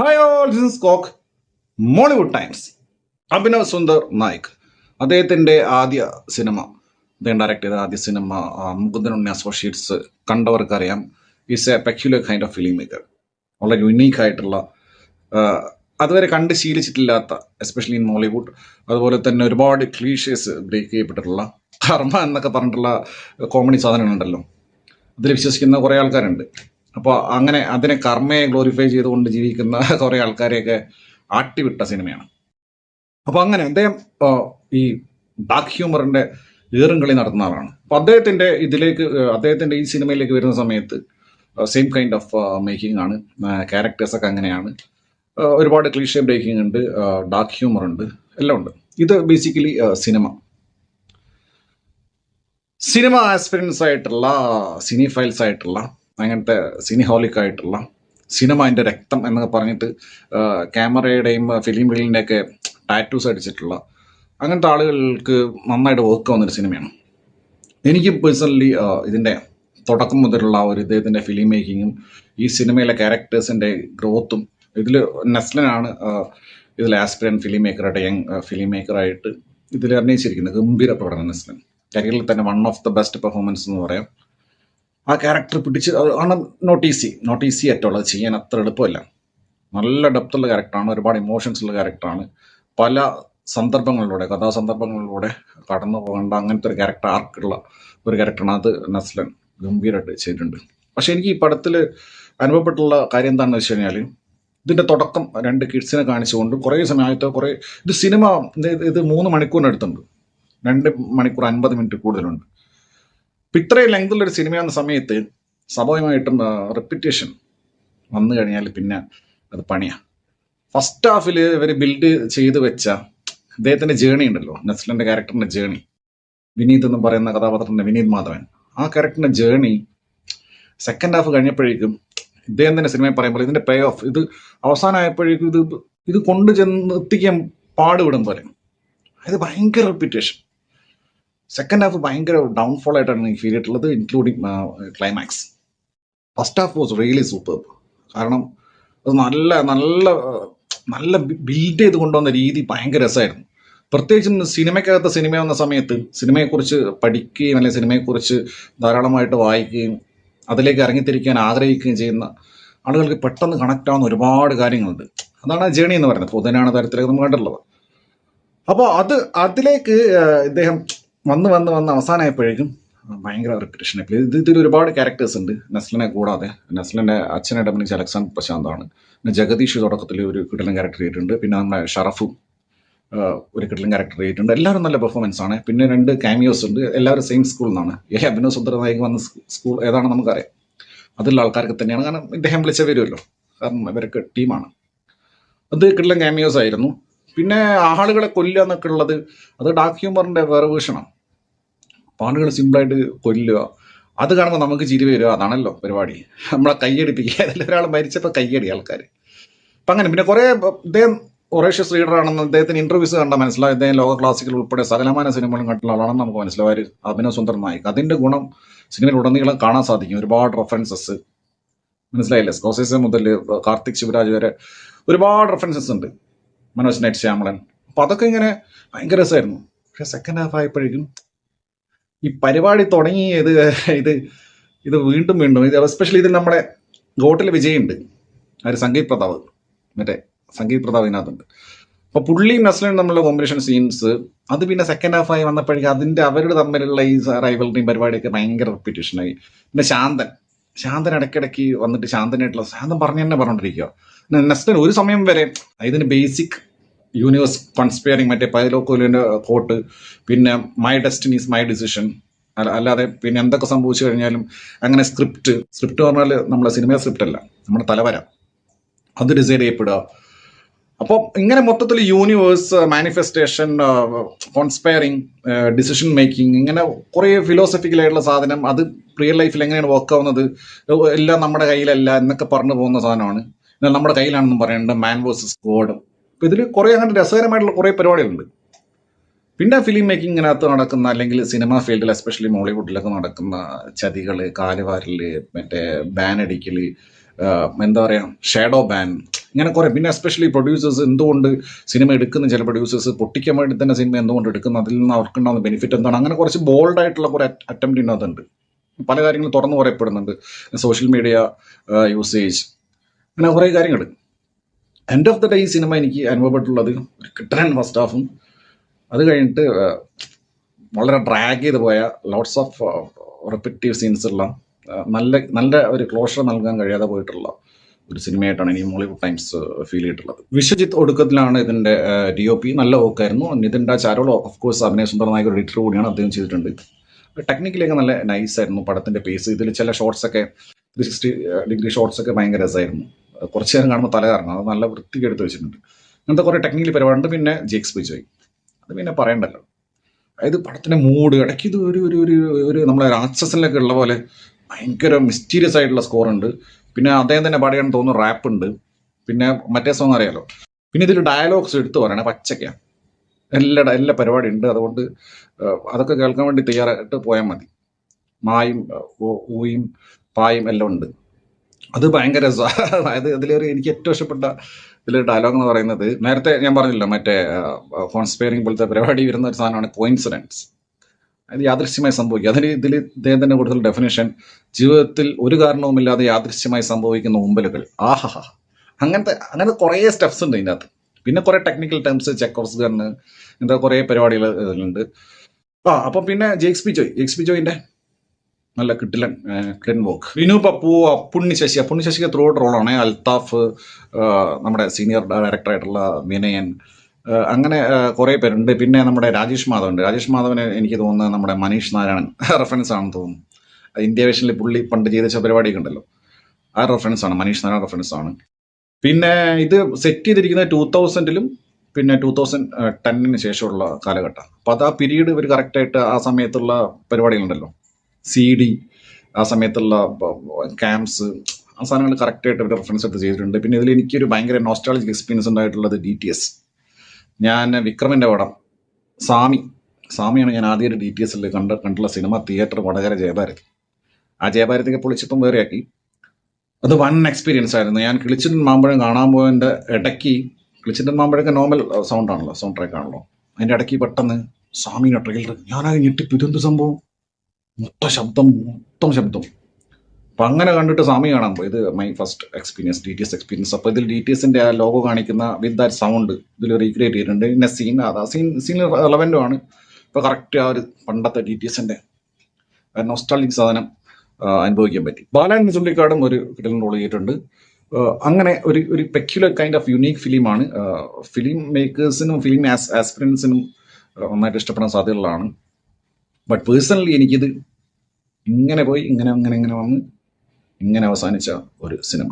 Hi all, this is Coke. Mollywood Times. Abhinav Sundar Nayak, അദ്ദേഹത്തിൻ്റെ ആദ്യ സിനിമ, അദ്ദേഹം ഡയറക്ട് ചെയ്ത ആദ്യ സിനിമ മുകുന്ദൻ ഉണ്ണി അസോസിയേറ്റ്സ് കണ്ടവർക്കറിയാം. Is a peculiar kind of filmmaker. വളരെ യുണീക്ക് ആയിട്ടുള്ള, അതുവരെ കണ്ട് ശീലിച്ചിട്ടില്ലാത്ത, എസ്പെഷ്യലി ഇൻ മോളിവുഡ്. അതുപോലെ തന്നെ ഒരുപാട് ക്ലീഷേഴ്സ് ബ്രേക്ക് ചെയ്യപ്പെട്ടിട്ടുള്ള, കർമ്മ എന്നൊക്കെ പറഞ്ഞിട്ടുള്ള കോമഡി സാധനങ്ങളുണ്ടല്ലോ, അതിൽ വിശ്വസിക്കുന്ന കുറേ ആൾക്കാരുണ്ട്. അപ്പോൾ അങ്ങനെ അതിനെ കർമ്മയെ ഗ്ലോറിഫൈ ചെയ്തുകൊണ്ട് ജീവിക്കുന്ന കുറേ ആൾക്കാരെയൊക്കെ ആട്ടിവിട്ട സിനിമയാണ്. അപ്പോൾ അങ്ങനെ അദ്ദേഹം ഈ ഡാർക്ക് ഹ്യൂമറിൻ്റെ ഏറുംകളി നടത്തുന്ന ആളാണ്. അപ്പോൾ അദ്ദേഹത്തിൻ്റെ ഈ സിനിമയിലേക്ക് വരുന്ന സമയത്ത് സെയിം കൈൻഡ് ഓഫ് മേക്കിംഗ് ആണ്. ക്യാരക്ടേഴ്സൊക്കെ അങ്ങനെയാണ്. ഒരുപാട് ക്ലീഷേ ബ്രേക്കിംഗ് ഉണ്ട്, ഡാർക്ക് ഹ്യൂമർ ഉണ്ട്, എല്ലാം ഉണ്ട്. ഇത് ബേസിക്കലി സിനിമ ആസ്പിരൻസ് ആയിട്ടുള്ള, സിനി ഫൈൽസ് ആയിട്ടുള്ള, അങ്ങനത്തെ സിനിഹോളിക് ആയിട്ടുള്ള, സിനിമ എൻ്റെ രക്തം എന്നൊക്കെ പറഞ്ഞിട്ട് ക്യാമറയുടെയും ഫിലിം റീലിൻ്റെയൊക്കെ ടാറ്റൂസ് അടിച്ചിട്ടുള്ള അങ്ങനത്തെ ആളുകൾക്ക് നന്നായിട്ട് വർക്ക് വന്നൊരു സിനിമയാണ്. എനിക്ക് പേഴ്സണലി ഇതിൻ്റെ തുടക്കം മുതലുള്ള ഇദ്ദേഹത്തിൻ്റെ ഫിലിം മേക്കിങ്ങും ഈ സിനിമയിലെ ക്യാരക്ടേഴ്സിൻ്റെ ഗ്രോത്തും, ഇതിൽ നെസ്ലനാണ് ഇതിൽ ആസ്പിരൻ ഫിലിം മേക്കറായിട്ട്, യങ് ഫിലിം മേക്കറായിട്ട് ഇതിൽ അഭിനയിച്ചിരിക്കുന്നത്. ഗംഭീര പ്രകടനം. നെസ്ലൻ കരിയറിൽ തന്നെ one of the best performance എന്ന് പറയാം. ആ ക്യാരക്ടർ പിടിച്ച് ആണ് നോട്ട് ഈസി ആയിട്ടുള്ളത്, അത് ചെയ്യാൻ അത്ര എളുപ്പമല്ല. നല്ല ഡെപ്തുള്ള ക്യാരക്ടറാണ്, ഒരുപാട് ഇമോഷൻസ് ഉള്ള ക്യാരക്ടറാണ്. പല സന്ദർഭങ്ങളിലൂടെ, കഥാസന്ദർഭങ്ങളിലൂടെ കടന്നു പോകേണ്ട അങ്ങനത്തെ ഒരു ക്യാരക്ടർ ആർക്കുള്ള ഒരു ക്യാരക്ടറാണ്. അത് നസ്ലൻ ഗംഭീരമായിട്ട് ചെയ്തിട്ടുണ്ട്. പക്ഷെ എനിക്ക് ഈ പടത്തിൽ അനുഭവപ്പെട്ടുള്ള കാര്യം എന്താണെന്ന് വെച്ച് കഴിഞ്ഞാൽ, ഇതിൻ്റെ തുടക്കം 2 കിഡ്സിനെ കാണിച്ചുകൊണ്ട് കുറേ സമയത്ത് ഇത് സിനിമ ഇത് 3 മണിക്കൂറിനടുത്തുണ്ട്, 2 മണിക്കൂർ 50 മിനിറ്റ് കൂടുതലുണ്ട്. ഇപ്പം ഇത്രയും ലെങ്തുള്ളൊരു സിനിമയാകുന്ന സമയത്ത് സ്വാഭാവികമായിട്ടും റെപ്പിറ്റേഷൻ വന്നു കഴിഞ്ഞാൽ പിന്നെ അത് പണിയാണ്. ഫസ്റ്റ് ഹാഫിൽ ഇവർ ബിൽഡ് ചെയ്ത് വെച്ച അദ്ദേഹത്തിൻ്റെ ജേണി ഉണ്ടല്ലോ, നെസ്ലൻ്റെ ക്യാരക്ടറിൻ്റെ ജേണി, വിനീത് എന്ന് പറയുന്ന കഥാപാത്രത്തിൻ്റെ വിനീത് മാധവൻ, ആ ക്യാരക്ടറിൻ്റെ ജേണി സെക്കൻഡ് ഹാഫ് കഴിഞ്ഞപ്പോഴേക്കും ഇദ്ദേഹം തന്നെ സിനിമയിൽ പറയുമ്പോൾ ഇതിൻ്റെ പേ ഓഫ്, ഇത് അവസാനമായപ്പോഴേക്കും ഇത് കൊണ്ടു ചെന്ന് എത്തിക്കാൻ പാടുവിടും പോലെ. അത് ഭയങ്കര റെപ്പിറ്റേഷൻ. സെക്കൻഡ് ഹാഫ് ഭയങ്കര ഡൗൺഫോൾ ആയിട്ടാണ് എനിക്ക് ഫീൽ ചെയ്തിട്ടുള്ളത്, including climax. First half was really superb. കാരണം അത് നല്ല നല്ല നല്ല ബിൽഡ് ചെയ്ത് കൊണ്ടുവന്ന രീതി ഭയങ്കര രസമായിരുന്നു. പ്രത്യേകിച്ചും സിനിമയ്ക്കകത്ത് സിനിമയാവുന്ന സമയത്ത് സിനിമയെക്കുറിച്ച് പഠിക്കുകയും അല്ലെങ്കിൽ സിനിമയെക്കുറിച്ച് ധാരാളമായിട്ട് വായിക്കുകയും അതിലേക്ക് ഇറങ്ങിത്തിരിക്കാൻ ആഗ്രഹിക്കുകയും ചെയ്യുന്ന ആളുകൾക്ക് പെട്ടെന്ന് കണക്റ്റ് ആവുന്ന ഒരുപാട് കാര്യങ്ങളുണ്ട്. അതാണ് ജേണി എന്ന് പറയുന്നത്. പൊതുനാണ് തരത്തിലേക്ക് നമ്മൾ കണ്ടിട്ടുള്ളത്. അപ്പോൾ അതിലേക്ക് ഇദ്ദേഹം വന്ന് അവസാനമായപ്പോഴേക്കും ഭയങ്കര റിപ്പിറ്റേഷൻ. ഇതിൽ ഒരുപാട് ക്യാരക്ടേഴ്സ് ഉണ്ട് നെസ്ലിനെ കൂടാതെ. നെസ്ലിൻ്റെ അച്ഛനായിട്ട് അഭിനയിച്ച അലക്സാണ്ടർ പ്രശാന്താണ്. പിന്നെ ജഗദീഷ് തുടക്കത്തിൽ ഒരു കിടലൻ ക്യാരക്ടർ ചെയ്തിട്ടുണ്ട്. പിന്നെ നമ്മുടെ ഷറഫും ഒരു കിടലൻ ക്യാരക്ടർ ചെയ്തിട്ടുണ്ട്. എല്ലാവരും നല്ല പെർഫോമൻസ് ആണ്. പിന്നെ 2 ക്യാമിയോസ് ഉണ്ട്. എല്ലാവരും സെയിം സ്കൂളിൽ നിന്നാണ്. അഭിനവ് സുന്ദർ നായിക് വന്ന സ്കൂൾ ഏതാണെന്ന് നമുക്കറിയാം. അതിലുള്ള ആൾക്കാർക്ക് തന്നെയാണ്. കാരണം ഇദ്ദേഹം വിളിച്ച വരുമല്ലോ, കാരണം ഇവരൊക്കെ ടീമാണ്. അത് കിടലൻ ക്യാമിയോസ് ആയിരുന്നു. പിന്നെ ആളുകളെ കൊല്ലുക എന്നൊക്കെ ഉള്ളത് അത് ഡാർക്ക് ഹ്യൂമറിൻ്റെ വേറെ വേർഷനാണ്. അപ്പോൾ ആളുകൾ സിമ്പിളായിട്ട് കൊല്ലുക, അത് കാണുമ്പോൾ നമുക്ക് ചിരി വരിക, അതാണല്ലോ പരിപാടി. നമ്മളെ കയ്യടിപ്പിക്കുക. അതിലൊരാൾ മരിച്ചപ്പോൾ കയ്യടി ആൾക്കാർ. അപ്പം അങ്ങനെ പിന്നെ കുറേ ഇദ്ദേഹം ഒറേഷ്യസ് റീഡറാണെന്ന് അദ്ദേഹത്തിന് ഇൻ്റർവ്യൂസ് കണ്ടാൽ മനസ്സിലാവും. ഇദ്ദേഹം ലോക ക്ലാസിക്കൽ ഉൾപ്പെടെ സകലമാന സിനിമകളും കണ്ടുള്ള ആളാണെന്ന് നമുക്ക് മനസ്സിലാവും. അഭിനവ് സുന്ദർ നായിക്, അതിൻ്റെ ഗുണം സിനിമയിൽ ഉടനീളം കാണാൻ സാധിക്കും. ഒരുപാട് റെഫറൻസസ്, മനസ്സിലായില്ലേ? സ്കോസേസെ മുതൽ കാർത്തിക് ശിവരാജ് വരെ ഒരുപാട് റെഫറൻസസ് ഉണ്ട്. മനോജ് നൈറ്റ് ശ്യാമളൻ. അപ്പോൾ അതൊക്കെ ഇങ്ങനെ ഭയങ്കര രസമായിരുന്നു. പക്ഷെ സെക്കൻഡ് ഹാഫ് ആയപ്പോഴേക്കും ഈ പരിപാടി തുടങ്ങി ഇത് വീണ്ടും ഇത് എസ്പെഷ്യലി ഇതിൽ നമ്മുടെ ഗോട്ടിൽ വിജയുണ്ട്, സംഗീത് പ്രതാപ്, സംഗീത് പ്രതാപ് ഇതിനകത്തുണ്ട്. അപ്പോൾ പുള്ളിയും നെസ്ലനും തമ്മിലുള്ള കോമ്പിനേഷൻ സീൻസ് അത് പിന്നെ സെക്കൻഡ് ഹാഫായി വന്നപ്പോഴേക്കും അവരുടെ തമ്മിലുള്ള ഈ റൈവലറിയും പരിപാടിയൊക്കെ ഭയങ്കര റെപ്പിറ്റേഷനായി. പിന്നെ ശാന്തൻ ഇടയ്ക്കിടയ്ക്ക് വന്നിട്ട് ശാന്തൻ പറഞ്ഞുകൊണ്ടിരിക്കുക. നെസ്ലൻ ഒരു സമയം വരെ ഇതിന് ബേസിക് യൂണിവേഴ്സ് കൺസ്പയറിങ്, മറ്റേ പൈലോ കോലിൻ്റെ കോട്ട്, പിന്നെ my destiny is my decision, അല്ലാതെ പിന്നെ എന്തൊക്കെ സംഭവിച്ചു കഴിഞ്ഞാലും അങ്ങനെ സ്ക്രിപ്റ്റ് പറഞ്ഞാൽ നമ്മുടെ സിനിമ സ്ക്രിപ്റ്റ് അല്ല, നമ്മുടെ തലവര അത് ഡിസൈഡ് ചെയ്യപ്പെടുക. അപ്പോൾ ഇങ്ങനെ മൊത്തത്തിൽ യൂണിവേഴ്സ്, മാനിഫെസ്റ്റേഷൻ, കോൺസ്പയറിങ്, ഡിസിഷൻ മേക്കിംഗ്, ഇങ്ങനെ കുറേ ഫിലോസഫിക്കലായിട്ടുള്ള സാധനം, അത് റിയൽ ലൈഫിൽ എങ്ങനെയാണ് വർക്ക് ആവുന്നത്, എല്ലാം നമ്മുടെ കയ്യിലല്ല എന്നൊക്കെ പറഞ്ഞു പോകുന്ന സാധനമാണ്. എന്നാൽ നമ്മുടെ കയ്യിലാണെന്നും പറയേണ്ട മാൻ വേഴ്സസ് ഗോഡ്. അപ്പോൾ ഇതിൽ കുറേ അങ്ങനെ രസകരമായിട്ടുള്ള കുറേ പരിപാടികളുണ്ട്. പിന്നെ ഫിലിം മേക്കിങ്ങിനകത്ത് നടക്കുന്ന, അല്ലെങ്കിൽ സിനിമ ഫീൽഡിൽ എസ്പെഷ്യലി മോളിവുഡിലൊക്കെ നടക്കുന്ന ചതികൾ, കാലുവാരൽ, മറ്റേ ബാൻ അടിക്കൽ, എന്താ പറയുക, ഷാഡോ ബാൻ, ഇങ്ങനെ കുറേ. പിന്നെ എസ്പെഷ്യലി പ്രൊഡ്യൂസേഴ്സ് എന്തുകൊണ്ട് സിനിമ എടുക്കുന്ന ചില പ്രൊഡ്യൂസേഴ്സ് പൊട്ടിക്കാൻ വേണ്ടി തന്നെ സിനിമ എന്തുകൊണ്ട് എടുക്കുന്നു, അതിൽ നിന്ന് അവർക്കുണ്ടാകുന്ന ബെനിഫിറ്റ് എന്താണ്, അങ്ങനെ കുറച്ച് ബോൾഡായിട്ടുള്ള കുറേ അറ്റംപ്റ്റ് ഇതിനകത്തുണ്ട്. പല കാര്യങ്ങളും തുറന്നു പറയപ്പെടുന്നുണ്ട്, സോഷ്യൽ മീഡിയ യൂസേജ്, അങ്ങനെ കുറേ കാര്യങ്ങൾ. എൻഡ് ഓഫ് ദ ഡേ ഈ സിനിമ എനിക്ക് അനുഭവപ്പെട്ടുള്ളത് ഒരു കിട്ടൻ ഫസ്റ്റ് ഹാഫും അത് കഴിഞ്ഞിട്ട് വളരെ ഡ്രാഗ് ചെയ്ത് പോയ ലോട്ട്സ് ഓഫ് റിപ്പറ്റീവ് സീൻസ് ഉള്ള നല്ല നല്ല ഒരു ക്ലോഷർ നൽകാൻ കഴിയാതെ പോയിട്ടുള്ള ഒരു സിനിമയായിട്ടാണ് എനിക്ക് മോളിവുഡ് ടൈംസ് ഫീൽ ചെയ്തിട്ടുള്ളത്. വിശ്വജിത്ത് ഒടുക്കത്തിലാണ് ഇതിൻ്റെ DOP. നല്ല വർക്കായിരുന്നു. നിതിൻ രാജ് ആരോൾ ഓഫ് കോഴ്സ് അഭിനയ സുന്ദർ നായക ഒരു എഡിറ്റർ കൂടിയാണ്, അദ്ദേഹം ചെയ്തിട്ടുണ്ട്. ടെക്നിക്കലിയൊക്കെ നല്ല നൈസായിരുന്നു. പടത്തിൻ്റെ പേസ്, ഇതിൽ ചില ഷോട്ട്സൊക്കെ 360 ഷോട്ട്സൊക്കെ ഭയങ്കര രസമായിരുന്നു. കുറച്ച് നേരം കാണുമ്പോൾ തല കറങ്ങും, അത് നല്ല വൃത്തിക്ക് എടുത്ത് വെച്ചിട്ടുണ്ട്. അങ്ങനത്തെ കുറേ ടെക്നിക്കൽ പരിപാടിയുണ്ട്. പിന്നെ ജേക്സ് ബിജോയ്, അത് പിന്നെ പറയണ്ടല്ലോ. അതായത് പടത്തിൻ്റെ മൂഡ് ഇടയ്ക്ക് ഇത് ഒരു ഒരു ഒരു ഒരു നമ്മളെ രാക്ഷസനിലൊക്കെ ഉള്ള പോലെ ഭയങ്കര മിസ്റ്റീരിയസ് ആയിട്ടുള്ള സ്കോറുണ്ട്. പിന്നെ അദ്ദേഹം തന്നെ പാടിയാണെന്ന് തോന്നുന്നു റാപ്പ് ഉണ്ട്. പിന്നെ മറ്റേ സോങ് അറിയാലോ. പിന്നെ ഇതിൽ ഡയലോഗ്സ് എടുത്തു പറയണേ പച്ചയ്ക്കാണ്. എല്ലാ പരിപാടി ഉണ്ട്. അതുകൊണ്ട് അതൊക്കെ കേൾക്കാൻ വേണ്ടി തയ്യാറായിട്ട് പോയാൽ മതി. മായും ഊയും പായും എല്ലാം ഉണ്ട്. അത് ഭയങ്കര അതായത് ഇതിലൊരു എനിക്ക് ഏറ്റവും ഇഷ്ടപ്പെട്ട ഇതിലൊരു ഡയലോഗ് എന്ന് പറയുന്നത്, നേരത്തെ ഞാൻ പറഞ്ഞില്ല മറ്റേ കോൺസ്പയറിംഗ് പോലത്തെ പരിപാടി വരുന്ന ഒരു സാധനമാണ് കോയിൻസിഡൻസ്. അത് യാദൃശ്യമായി സംഭവിക്കുക. അതിന് ഇതിൽ ഇദ്ദേഹം തന്നെ കൂടുതൽ ഡെഫിനേഷൻ, ജീവിതത്തിൽ ഒരു കാരണവുമില്ലാതെ യാദൃശ്യമായി സംഭവിക്കുന്ന മുമ്പലുകൾ. ആഹാ, അങ്ങനെ കുറേ സ്റ്റെപ്സ് ഉണ്ട് ഇതിനകത്ത്. പിന്നെ കുറേ ടെക്നിക്കൽ ടേംസ്, ചെക്കോർസ് ഗണ്ണ്, എന്താ കുറേ പരിപാടികൾ ഇതിലുണ്ട്. അപ്പം പിന്നെ ജേക്സ് ബിജോയിൻ്റെ നല്ല കിട്ടിലൻ വർക്ക്. വിനു പപ്പു, പുണ്യശശിക്ക് ത്രൂ ഔട്ട് റോളാണ്. അൽത്താഫ്, നമ്മുടെ സീനിയർ ഡയറക്ടറായിട്ടുള്ള വിനയൻ, അങ്ങനെ കുറേ പേരുണ്ട്. പിന്നെ നമ്മുടെ രാജേഷ് മാധവന് എനിക്ക് തോന്നുന്നത് നമ്മുടെ മനീഷ് നാരായണൻ റെഫറൻസ് ആണെന്ന് തോന്നുന്നു. ഇന്ത്യ വിഷനിൽ പുള്ളി പണ്ട് ചെയ്ത പരിപാടിയൊക്കെ ഉണ്ടല്ലോ, ആ റെഫറൻസ് ആണ്, മനീഷ് നാരായണൻ റെഫറൻസ് ആണ്. പിന്നെ ഇത് സെറ്റ് ചെയ്തിരിക്കുന്നത് 2000-ലും പിന്നെ 2010-ന് ശേഷമുള്ള കാലഘട്ടം. അപ്പോൾ അത് ആ പീരീഡ് ഇവർ കറക്റ്റായിട്ട് ആ സമയത്തുള്ള പരിപാടികളുണ്ടല്ലോ, CD, ആ സമയത്തുള്ള ക്യാമ്പ്സ്, ആ സാധനങ്ങൾ കറക്റ്റായിട്ട് അവർ റെഫറൻസ് എടുത്ത് ചെയ്തിട്ടുണ്ട്. പിന്നെ ഇതിൽ എനിക്കൊരു ഭയങ്കര നോസ്റ്റാളജിക് എക്സ്പീരിയൻസ് ഉണ്ടായിട്ടുള്ളത് DTS. ഞാൻ വിക്രമിൻ്റെ പടം സാമിയാണ് ഞാൻ ആദ്യമായിട്ട് DTSൽ കണ്ടുള്ള സിനിമ. തിയേറ്റർ വടകര ജയഭാരതി. ആ ജയഭാരതിക്ക് പൊളിച്ചിപ്പം വേറെയാക്കി. അത് വൺ എക്സ്പീരിയൻസ് ആയിരുന്നു. ഞാൻ കിളിച്ചിട്ടൻ മാമ്പഴം കാണാൻ പോയതിൻ്റെ ഇടയ്ക്ക്, കിളിച്ചിട്ടൻ മാമ്പഴമൊക്കെ നോർമൽ സൗണ്ട് ട്രാക്ക് ആണല്ലോ, അതിൻ്റെ ഇടയ്ക്ക് പെട്ടെന്ന് സാമിയുടെ ട്രെയിലർ, ഞാനാകെ ഞെട്ടിപ്പ്, ഇതെന്ത് സംഭവം, മൊത്തം ശബ്ദം. അപ്പം അങ്ങനെ കണ്ടിട്ട് സാമി കാണാൻ പോയി. ഇത് my first experience, DTS experience. അപ്പോൾ ഇതിൽ DTSൻ്റെ ആ ലോഗോ കാണിക്കുന്ന വിത്ത് ദാറ്റ് സൗണ്ട് ഇതിൽ റീക്രിയേറ്റ് ചെയ്തിട്ടുണ്ട്. പിന്നെ സീൻ റെലവൻറ്റും ആണ്. ഇപ്പോൾ കറക്റ്റ് ആ ഒരു പണ്ടത്തെ DTSൻ്റെ നോസ്റ്റാൾജിക് സാധനം അനുഭവിക്കാൻ പറ്റി. ബാലൻ ചുള്ളിക്കാടും ഒരു കിടലൻ റോൾ ചെയ്തിട്ടുണ്ട്. അങ്ങനെ ഒരു പെക്യുലർ കൈൻഡ് ഓഫ് യുണീക്ക് ഫിലിമാണ്. ഫിലിം മേക്കേഴ്സിനും ഫിലിം ആസ്പിറൻസിനും നന്നായിട്ട് ഇഷ്ടപ്പെടാൻ സാധ്യതയുള്ളതാണ്. ബട്ട് പേഴ്സണലി എനിക്കിത് ഇങ്ങനെ പോയി ഇങ്ങനെ വന്ന് ഇങ്ങനെ അവസാനിച്ച ഒരു സിനിമ.